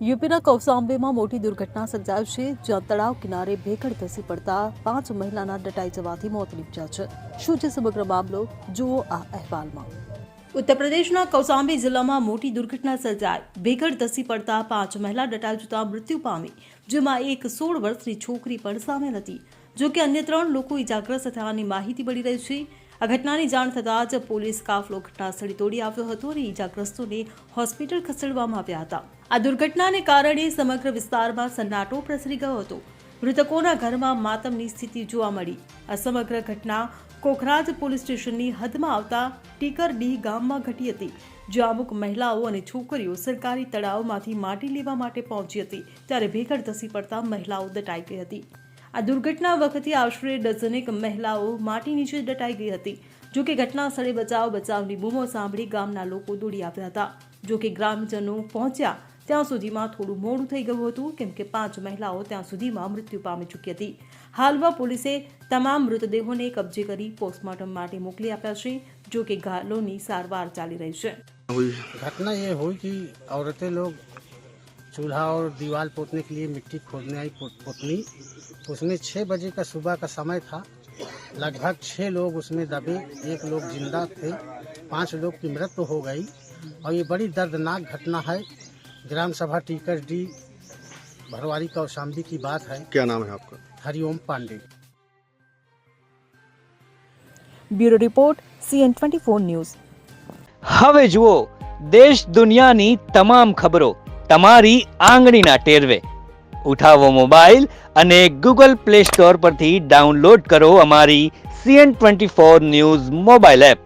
યુપીના કૌશાંબીમાં મોટી દુર્ઘટના સર્જાઈ છે, જ્યાં તળાવ કિનારે ભેખડ ધસી પડતા 5 મહિલાના દટાઈ જવાથી મોત નીપજ્યા છે। શું છે સમગ્ર મામલો, જુઓ આ અહેવાલમાં। ઉત્તર પ્રદેશના કૌશાંબી જિલ્લામાં મોટી દુર્ઘટના સર્જાઈ। ભેખડ ધસી પડતા 5 મહિલા દટાઈ જતા મૃત્યુ પામી, જેમાં એક 16 વર્ષની છોકરી પણ સામેલ હતી। જો કે અન્ય 3 લોકો ઇજાગ્રસ્ત થયાની માહિતી મળી રહી છે। આ ઘટનાની જાણ થતાં જ પોલીસ કાફલો ઘટનાસ્થળે દોડી આવ્યો હતો અને ઇજાગ્રસ્તોને હોસ્પિટલ ખસેડવામાં આવ્યા હતા। આ દુર્ઘટનાને કારણે સમગ્ર વિસ્તારમાં સન્નાટો પ્રસરી ગયો હતો। મૃતકોના ઘરમાં માતમની સ્થિતિ જોવા મળી। આ સમગ્ર ઘટના કોખરાજ પોલીસ સ્ટેશનની હદમાં આવતા ટીકરડી ગામમાં ઘટી હતી, જ્યાં અમુક મહિલાઓ અને છોકરીઓ સરકારી તળાવમાંથી માટી લેવા માટે પહોંચી હતી, ત્યારે ભેખડ ધસી પડતા મહિલાઓ દટાઈ ગઈ હતી। આ દુર્ઘટના વખતે આશરે ડઝનેક મહિલાઓ માટી નીચે દટાઈ ગઈ હતી। જો કે ઘટના સ્થળે બચાવની બૂમો સાંભળી ગામના લોકો દોડી આવ્યા હતા। જો કે ગ્રામજનો પહોંચ્યા ત્યાં સુધીમાં થોડું મોડું થઈ ગયું હતું, કેમ કે 5 મહિલાઓ ત્યાં સુધીમાં મૃત્યુ પામી ચૂકી હતી। હાલમાં પોલીસે તમામ મૃતદેહોને કબજે કરી પોસ્ટમોર્ટમ માટે મોકલી આપ્યા છે। જો કે ઘાયલોની સારવાર ચાલી રહી છે। घटना ये हुई कि औरतें लोग चूल्हा और दीवार पोतने के लिए मिट्टी खोदने आई पोतनी। उसमें 6 बजे का सुबह का समय था। लगभग 6 लोग उसमें दबे, 1 लोग जिंदा थे, 5 लोग की मृत्यु हो गई। और ये बड़ी दर्दनाक घटना है। ग्राम सभा टीकरडी भरवारी कौशांबी की बात है। क्या नाम है आपका? Hariom Pandey. Bureau report CN24 news. હવે જુઓ દેશ દુનિયાની તમામ ખબરો તમારી આંગળીના ટેરવે। ઉઠાવો મોબાઈલ અને ગૂગલ પ્લે સ્ટોર પરથી ડાઉનલોડ કરો અમારી CN24 ન્યૂઝ મોબાઈલ એપ।